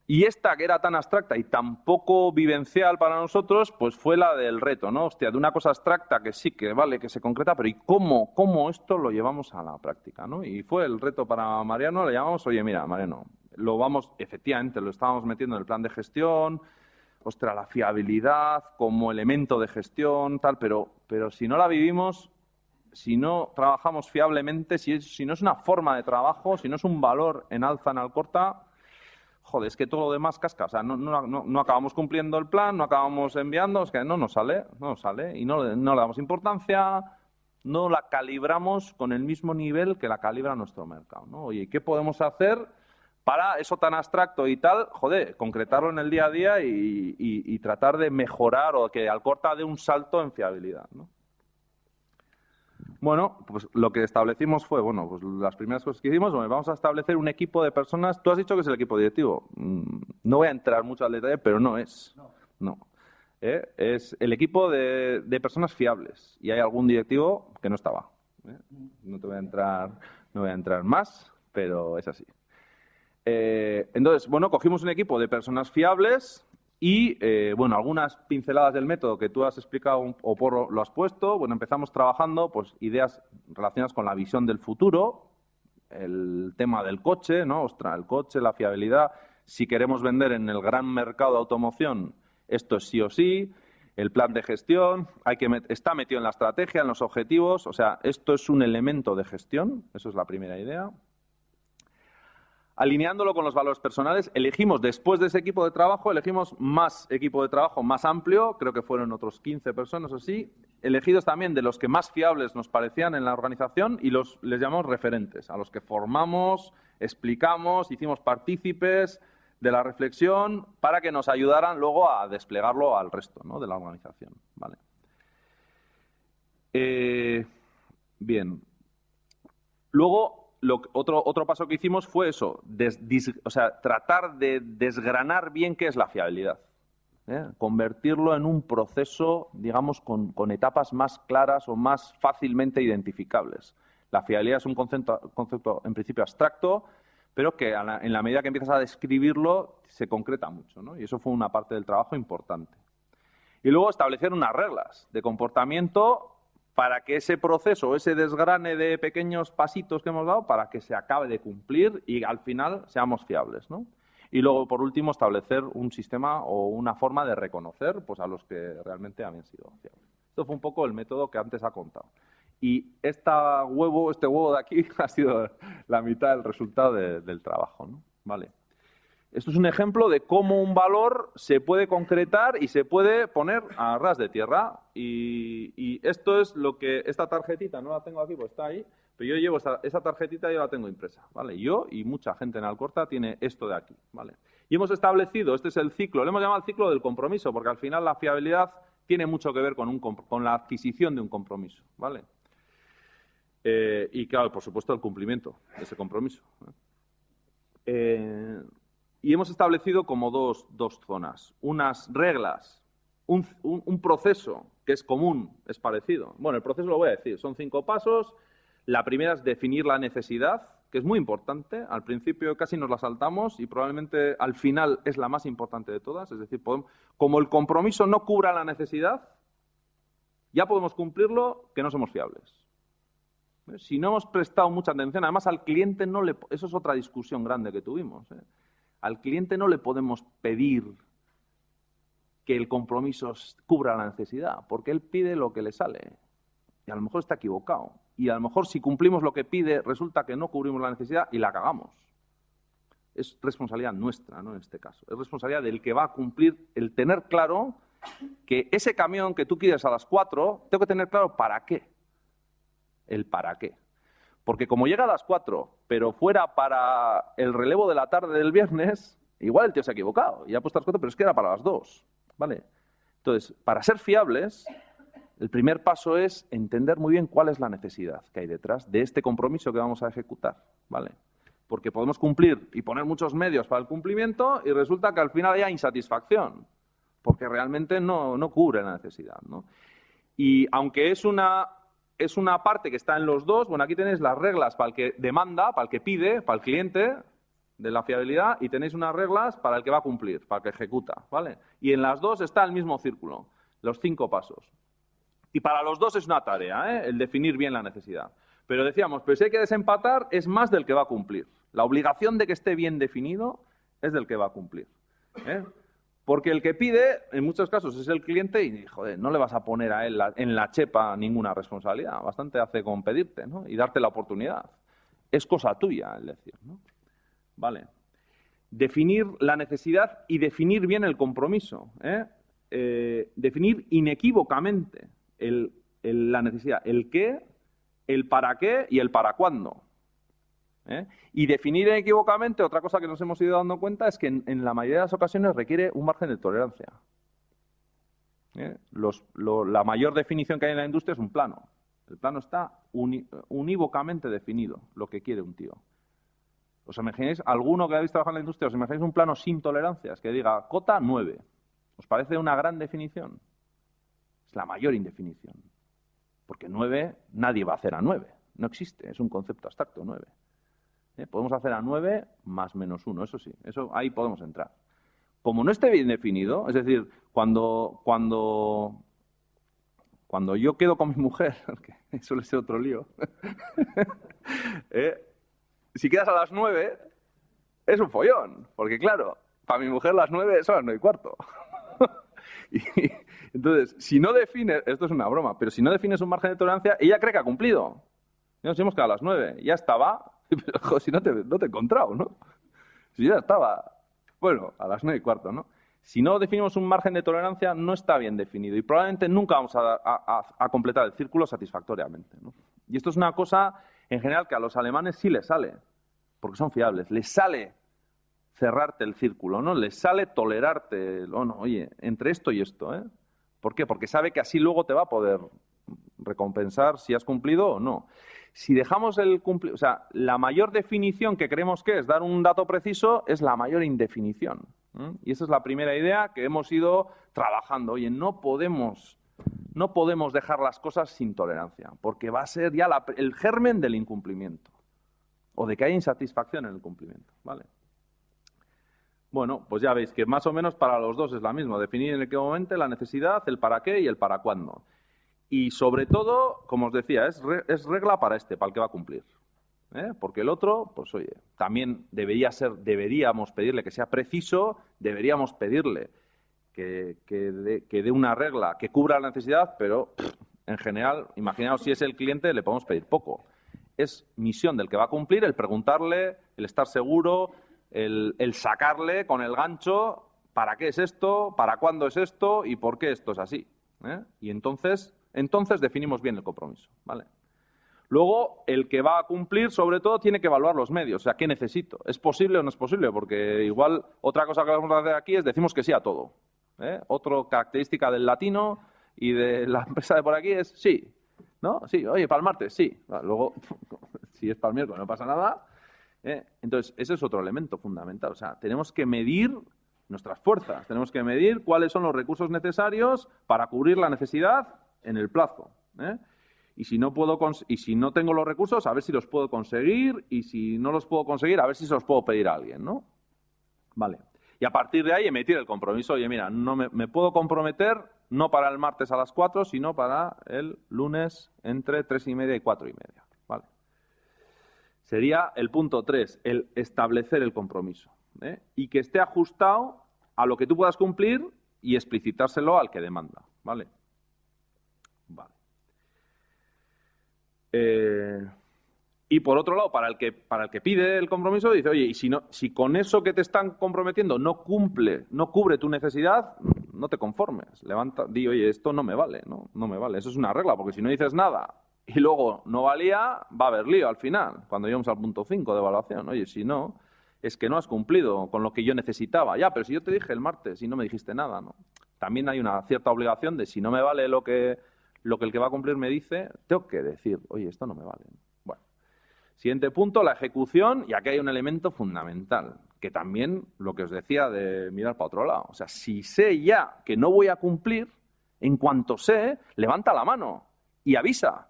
Y esta, que era tan abstracta y tan poco vivencial para nosotros, pues fue la del reto, ¿no? Hostia, de una cosa abstracta que sí, que vale, que se concreta, pero ¿y cómo esto lo llevamos a la práctica, ¿no? Y fue el reto para Mariano, le llamamos, oye, mira, Mariano, efectivamente, lo estábamos metiendo en el plan de gestión, ostras, la fiabilidad como elemento de gestión, tal, pero si no la vivimos, si no trabajamos fiablemente, si no es una forma de trabajo, si no es un valor en alza, en Alcorta, joder, es que todo lo demás casca. O sea, no acabamos cumpliendo el plan, no acabamos enviando, es que no nos sale, y no le damos importancia, no la calibramos con el mismo nivel que la calibra nuestro mercado, ¿no? Oye, ¿qué podemos hacer para eso tan abstracto y tal? Joder, concretarlo en el día a día y tratar de mejorar o que Alcorta dé un salto en fiabilidad, ¿no? Bueno, pues lo que establecimos fue, bueno, pues las primeras cosas que hicimos, bueno, vamos a establecer un equipo de personas. Tú has dicho que es el equipo directivo. No voy a entrar mucho al detalle, pero no es. No. Es el equipo de personas fiables. Y hay algún directivo que no estaba. No voy a entrar más, pero es así. Entonces, bueno, cogimos un equipo de personas fiables. Y, bueno, algunas pinceladas del método que tú has explicado o lo has puesto. Bueno, empezamos trabajando pues ideas relacionadas con la visión del futuro, el tema del coche, ¿no? Ostras, el coche, la fiabilidad. Si queremos vender en el gran mercado de automoción, esto es sí o sí. El plan de gestión, está metido en la estrategia, en los objetivos. O sea, esto es un elemento de gestión. Eso es la primera idea. Alineándolo con los valores personales, elegimos, después de ese equipo de trabajo, elegimos más equipo de trabajo más amplio, creo que fueron otros 15 personas o así, elegidos también de los que más fiables nos parecían en la organización y les llamamos referentes, a los que formamos, explicamos, hicimos partícipes de la reflexión para que nos ayudaran luego a desplegarlo al resto, ¿no?, de la organización. Vale. Bien. Luego, otro paso que hicimos fue eso, tratar de desgranar bien qué es la fiabilidad. Convertirlo en un proceso, digamos, con etapas más claras o más fácilmente identificables. La fiabilidad es un concepto en principio abstracto, pero que en la medida que empiezas a describirlo se concreta mucho, ¿no? Y eso fue una parte del trabajo importante. Y luego establecer unas reglas de comportamiento para que ese proceso, ese desgrane de pequeños pasitos que hemos dado, para que se acabe de cumplir y al final seamos fiables, ¿no? Y luego, por último, establecer un sistema o una forma de reconocer pues, a los que realmente habían sido fiables. Esto fue un poco el método que antes ha contado. Y este huevo de aquí ha sido la mitad del resultado del trabajo, ¿no? Vale. Esto es un ejemplo de cómo un valor se puede concretar y se puede poner a ras de tierra. Y esto es lo que esta tarjetita, no la tengo aquí, pues está ahí, pero yo llevo esa tarjetita y yo la tengo impresa, ¿vale? Yo y mucha gente en Alcorta tiene esto de aquí, ¿vale? Y hemos establecido, este es el ciclo, le hemos llamado el ciclo del compromiso, porque al final la fiabilidad tiene mucho que ver con la adquisición de un compromiso, ¿vale? Y claro, por supuesto, el cumplimiento de ese compromiso. Y hemos establecido como dos zonas. Unas reglas, un proceso que es común, es parecido. Bueno, el proceso lo voy a decir, son 5 pasos. La primera es definir la necesidad, que es muy importante. Al principio casi nos la saltamos y probablemente al final es la más importante de todas. Es decir, como el compromiso no cubra la necesidad, ya podemos cumplirlo, que no somos fiables. Si no hemos prestado mucha atención, además al cliente eso es otra discusión grande que tuvimos. Al cliente no le podemos pedir que el compromiso cubra la necesidad, porque él pide lo que le sale. Y a lo mejor está equivocado. Y a lo mejor si cumplimos lo que pide, resulta que no cubrimos la necesidad y la cagamos. Es responsabilidad nuestra, ¿no? En este caso. Es responsabilidad del que va a cumplir el tener claro que ese camión que tú quieres a las 4, tengo que tener claro para qué. El para qué. Porque como llega a las 4, pero fuera para el relevo de la tarde del viernes, igual el tío se ha equivocado y ha puesto las 4, pero es que era para las 2. ¿Vale? Entonces, para ser fiables, el primer paso es entender muy bien cuál es la necesidad que hay detrás de este compromiso que vamos a ejecutar. ¿Vale? Porque podemos cumplir y poner muchos medios para el cumplimiento y resulta que al final haya insatisfacción, porque realmente no cubre la necesidad, ¿no? Y aunque es una parte que está en los dos, bueno, aquí tenéis las reglas para el que demanda, para el que pide, para el cliente de la fiabilidad, y tenéis unas reglas para el que va a cumplir, para el que ejecuta, ¿vale? Y en las dos está el mismo círculo, los 5 pasos. Y para los dos es una tarea, el definir bien la necesidad. Pero decíamos, pero si hay que desempatar, es más del que va a cumplir. La obligación de que esté bien definido es del que va a cumplir. Porque el que pide, en muchos casos, es el cliente y, joder, no le vas a poner a él en la chepa ninguna responsabilidad. Bastante hace con pedirte, ¿no? Y darte la oportunidad. Es cosa tuya el decir, ¿no? Vale. Definir la necesidad y definir bien el compromiso. Definir inequívocamente la necesidad. El qué, el para qué y el para cuándo. Y definir inequívocamente, otra cosa que nos hemos ido dando cuenta es que en la mayoría de las ocasiones requiere un margen de tolerancia. La mayor definición que hay en la industria es un plano. El plano está unívocamente definido, lo que quiere un tío. ¿Os imagináis, alguno que habéis trabajado en la industria, os imagináis un plano sin tolerancias que diga cota 9? ¿Os parece una gran definición? Es la mayor indefinición. Porque 9, nadie va a hacer a 9. No existe, es un concepto abstracto, 9. Podemos hacer a 9 más menos 1, eso sí, ahí podemos entrar. Como no esté bien definido, es decir, cuando yo quedo con mi mujer, que suele ser otro lío, si quedas a las 9, es un follón, porque claro, para mi mujer las 9 son las 9:15. Y entonces, si no defines, esto es una broma, pero si no defines un margen de tolerancia, ella cree que ha cumplido. Ya nos hemos quedado a las 9, ya estaba, pero joder, si no te he encontrado, ¿no? Si ya estaba, bueno, a las 9:15, ¿no? Si no definimos un margen de tolerancia, no está bien definido y probablemente nunca vamos a completar el círculo satisfactoriamente, ¿no? Y esto es una cosa, en general, que a los alemanes sí les sale, porque son fiables, les sale cerrarte el círculo, ¿no? Les sale tolerarte, no, oye, entre esto y esto, ¿eh? ¿Por qué? Porque sabe que así luego te va a poder recompensar si has cumplido o no. Si dejamos el cumplir, o sea, la mayor definición que creemos que es dar un dato preciso es la mayor indefinición. Y esa es la primera idea que hemos ido trabajando. Oye, no podemos dejar las cosas sin tolerancia, porque va a ser ya el germen del incumplimiento o de que haya insatisfacción en el cumplimiento, ¿vale? Bueno, pues ya veis que más o menos para los dos es la misma. Definir en qué momento la necesidad, el para qué y el para cuándo. Y sobre todo, como os decía, es regla para el que va a cumplir. Porque el otro, pues oye, también deberíamos pedirle que sea preciso, deberíamos pedirle que dé una regla que cubra la necesidad, pero en general, imaginaos si es el cliente, le podemos pedir poco. Es misión del que va a cumplir el preguntarle, el estar seguro, el sacarle con el gancho para qué es esto, para cuándo es esto y por qué esto es así. Y entonces definimos bien el compromiso, ¿vale? Luego, el que va a cumplir, sobre todo, tiene que evaluar los medios. O sea, ¿qué necesito? ¿Es posible o no es posible? Porque igual otra cosa que vamos a hacer aquí es decimos que sí a todo. Otra característica del latino y de la empresa de por aquí es sí. ¿No? Sí, oye, para el martes, sí. Luego, si es para el miércoles, no pasa nada. Entonces, ese es otro elemento fundamental. O sea, tenemos que medir nuestras fuerzas. Tenemos que medir cuáles son los recursos necesarios para cubrir la necesidad en el plazo. Y si no tengo los recursos, a ver si los puedo conseguir. Y si no los puedo conseguir, a ver si se los puedo pedir a alguien, ¿no? Vale. Y a partir de ahí emitir el compromiso. Oye, mira, no me puedo comprometer no para el martes a las 4, sino para el lunes entre 3:30 y 4:30. Vale. Sería el punto 3, el establecer el compromiso. Y que esté ajustado a lo que tú puedas cumplir y explicitárselo al que demanda. ¿Vale? Vale. Y por otro lado, para el que pide el compromiso, dice, oye, y si con eso que te están comprometiendo no cubre tu necesidad, no te conformes. Levanta, di, oye, esto no me vale, ¿no? No me vale. Eso es una regla, porque si no dices nada y luego no valía, va a haber lío al final, cuando lleguemos al punto 5 de evaluación. Oye, si no, es que no has cumplido con lo que yo necesitaba. Ya, pero si yo te dije el martes y no me dijiste nada, ¿no? También hay una cierta obligación de, si no me vale lo que el que va a cumplir me dice, tengo que decir, oye, esto no me vale. Bueno, siguiente punto, la ejecución, y aquí hay un elemento fundamental, que también lo que os decía de mirar para otro lado. O sea, si sé ya que no voy a cumplir, en cuanto sé, levanta la mano y avisa.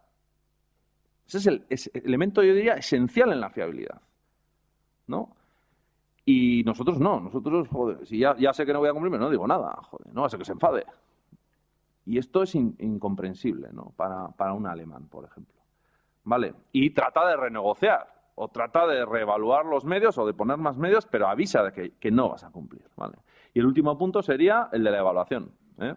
Ese es el elemento, yo diría, esencial en la fiabilidad, ¿no? Y nosotros no, nosotros, joder, si ya sé que no voy a cumplirme, no digo nada, joder, no va a ser que se enfade. Y esto es incomprensible, ¿no? Para un alemán, por ejemplo. ¿Vale? Y trata de renegociar, o trata de reevaluar los medios, o de poner más medios, pero avisa de que no vas a cumplir, ¿vale? Y el último punto sería el de la evaluación, ¿eh?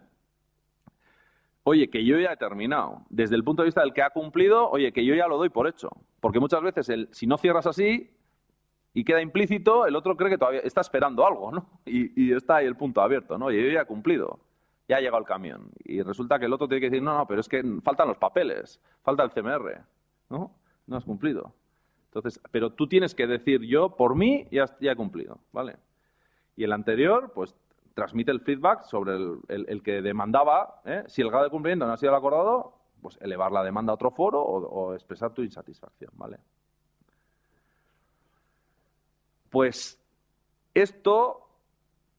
Oye, que yo ya he terminado. Desde el punto de vista del que ha cumplido, oye, que yo ya lo doy por hecho. Porque muchas veces, si no cierras así y queda implícito, el otro cree que todavía está esperando algo, ¿no? Y está ahí el punto abierto, ¿no? Oye, yo ya he cumplido. Ya ha llegado el camión. Y resulta que el otro tiene que decir, no, pero es que faltan los papeles, falta el CMR, ¿no? No has cumplido. Entonces, pero tú tienes que decir, yo, por mí, ya he cumplido, ¿vale? Y el anterior, pues, transmite el feedback sobre el que demandaba, ¿eh? Si el grado de cumplimiento no ha sido el acordado, pues elevar la demanda a otro foro o expresar tu insatisfacción, ¿vale? Pues esto,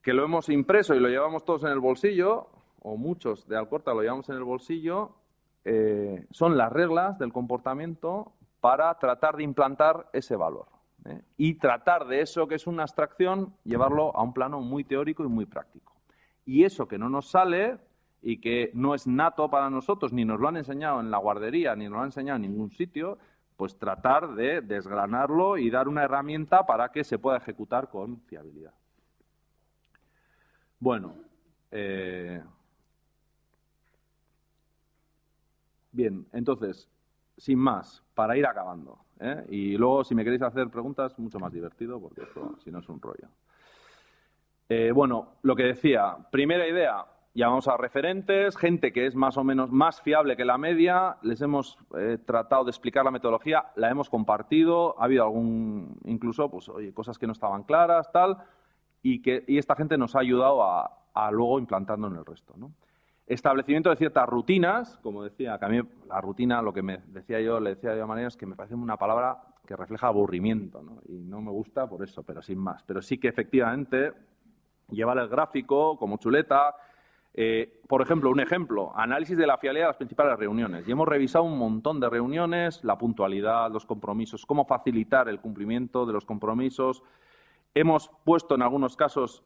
que lo hemos impreso y lo llevamos todos en el bolsillo, o muchos de Alcorta lo llevamos en el bolsillo, son las reglas del comportamiento para tratar de implantar ese valor, ¿eh? Y tratar de eso que es una abstracción, llevarlo a un plano muy teórico y muy práctico. Y eso que no nos sale y que no es nato para nosotros, ni nos lo han enseñado en la guardería, ni nos lo han enseñado en ningún sitio, pues tratar de desgranarlo y dar una herramienta para que se pueda ejecutar con fiabilidad. Bueno, bien, entonces, sin más, para ir acabando, ¿eh? Y luego, si me queréis hacer preguntas, mucho más divertido, porque esto, si no, es un rollo. Bueno, lo que decía, primera idea, llamamos a referentes, gente que es más o menos más fiable que la media, les hemos tratado de explicar la metodología, la hemos compartido, ha habido incluso, pues, oye, cosas que no estaban claras, tal, y esta gente nos ha ayudado a luego implantarlo en el resto, ¿no? Establecimiento de ciertas rutinas, como decía, que a mí la rutina, lo que le decía yo a Mariano, es que me parece una palabra que refleja aburrimiento, ¿no? Y no me gusta por eso, pero sin más. Pero sí que efectivamente llevar el gráfico como chuleta. Por ejemplo, análisis de la fiabilidad de las principales reuniones. Y hemos revisado un montón de reuniones, la puntualidad, los compromisos, cómo facilitar el cumplimiento de los compromisos. Hemos puesto en algunos casos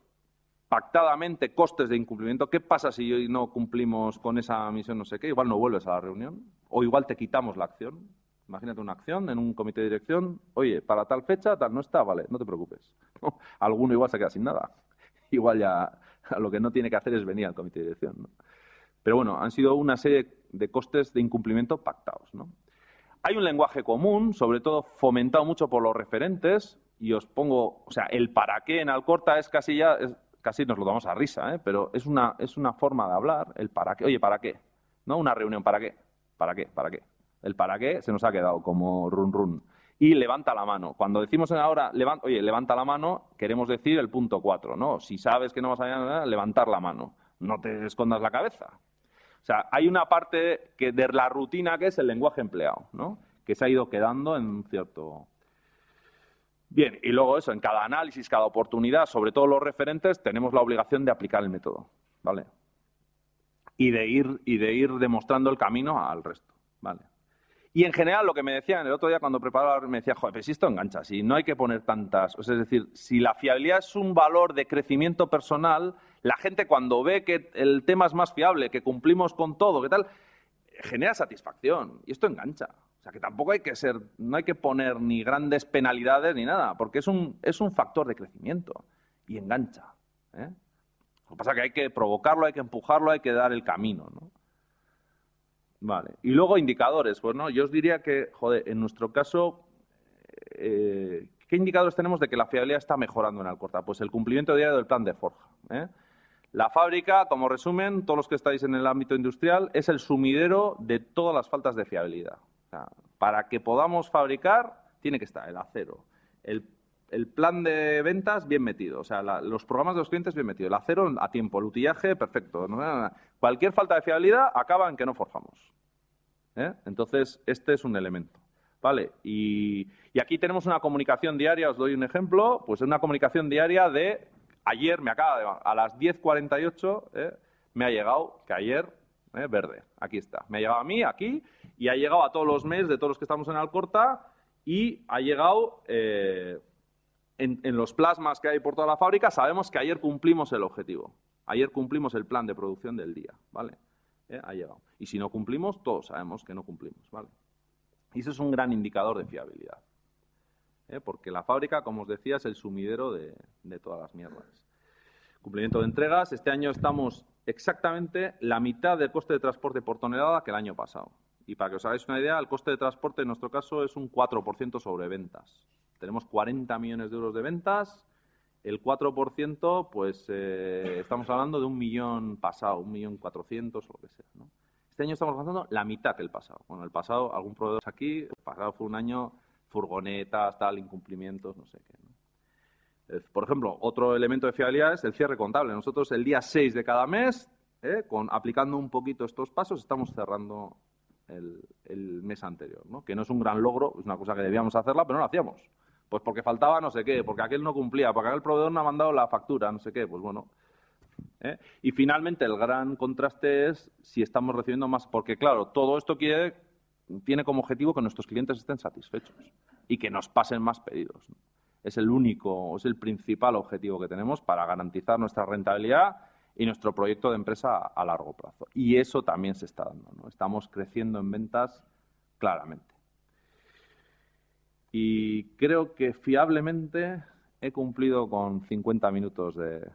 pactadamente costes de incumplimiento. ¿Qué pasa si hoy no cumplimos con esa misión no sé qué? Igual no vuelves a la reunión o igual te quitamos la acción. Imagínate una acción en un comité de dirección. Oye, para tal fecha, tal no está, vale, no te preocupes. Alguno igual se queda sin nada. Igual ya lo que no tiene que hacer es venir al comité de dirección, ¿no? Pero bueno, han sido una serie de costes de incumplimiento pactados, ¿no? Hay un lenguaje común, sobre todo fomentado mucho por los referentes, y os pongo, o sea, el para qué en Alcorta es casi ya... Casi nos lo damos a risa, ¿eh? Pero es una forma de hablar, el para qué. Oye, ¿para qué? ¿No? Una reunión, ¿para qué? ¿Para qué? ¿Para qué? El para qué se nos ha quedado como run run. Y levanta la mano. Cuando decimos ahora, oye, levanta la mano, queremos decir el punto 4, ¿no? Si sabes que no vas a levantar la mano. No te escondas la cabeza. O sea, hay una parte de la rutina que es el lenguaje empleado, ¿no? Que se ha ido quedando en cierto... Bien, y luego eso, en cada análisis, cada oportunidad, sobre todo los referentes, tenemos la obligación de aplicar el método, ¿vale? Y de ir demostrando el camino al resto, ¿vale? Y en general, lo que me decían el otro día cuando preparaba, me decía, joder, pero si esto engancha, si no hay que poner tantas... O sea, es decir, si la fiabilidad es un valor de crecimiento personal, la gente cuando ve que el tema es más fiable, que cumplimos con todo, ¿qué tal? Genera satisfacción. Y esto engancha. O sea, que tampoco no hay que poner ni grandes penalidades ni nada, porque es un factor de crecimiento y engancha, ¿eh? Lo que pasa es que hay que provocarlo, hay que empujarlo, hay que dar el camino, ¿no? Vale. Y luego indicadores. Pues no, yo os diría que, joder, en nuestro caso, ¿qué indicadores tenemos de que la fiabilidad está mejorando en Alcorta? Pues el cumplimiento diario del plan de forja, ¿eh? La fábrica, como resumen, todos los que estáis en el ámbito industrial, es el sumidero de todas las faltas de fiabilidad. O sea, para que podamos fabricar, tiene que estar el acero, el plan de ventas bien metido, o sea, los programas de los clientes bien metidos, el acero a tiempo, el utillaje perfecto. Cualquier falta de fiabilidad acaba en que no forjamos. Entonces, este es un elemento. ¿Vale? Y aquí tenemos una comunicación diaria, os doy un ejemplo, pues es una comunicación diaria de ayer, a las 10:48 me ha llegado que ayer, verde, aquí está, me ha llegado a mí, aquí, y ha llegado a todos los mails de todos los que estamos en Alcorta y ha llegado en los plasmas que hay por toda la fábrica, sabemos que ayer cumplimos el objetivo, ayer cumplimos el plan de producción del día, ¿vale? Ha llegado. Y si no cumplimos, todos sabemos que no cumplimos, ¿vale? Y eso es un gran indicador de fiabilidad. Porque la fábrica, como os decía, es el sumidero de todas las mierdas. Cumplimiento de entregas. Este año estamos exactamente la mitad del coste de transporte por tonelada que el año pasado. Y para que os hagáis una idea, el coste de transporte en nuestro caso es un 4% sobre ventas. Tenemos 40 millones de euros de ventas. El 4%, pues estamos hablando de 1 millón pasado, 1.400.000 o lo que sea, ¿no? Este año estamos gastando la mitad que el pasado. Bueno, el pasado, algún proveedor aquí, el pasado fue un año furgonetas, tal, incumplimientos, no sé qué, ¿no? Por ejemplo, otro elemento de fiabilidad es el cierre contable. Nosotros el día 6 de cada mes, aplicando un poquito estos pasos, estamos cerrando el mes anterior, ¿no? Que no es un gran logro, es una cosa que debíamos hacerla, pero no la hacíamos. Pues porque faltaba no sé qué, porque aquel no cumplía, porque aquel proveedor no ha mandado la factura, no sé qué, pues bueno. Y finalmente el gran contraste es si estamos recibiendo más, porque claro, todo esto tiene como objetivo que nuestros clientes estén satisfechos y que nos pasen más pedidos, ¿no? Es el principal objetivo que tenemos para garantizar nuestra rentabilidad y nuestro proyecto de empresa a largo plazo. Y eso también se está dando, ¿no? Estamos creciendo en ventas claramente. Y creo que fiablemente he cumplido con 50 minutos de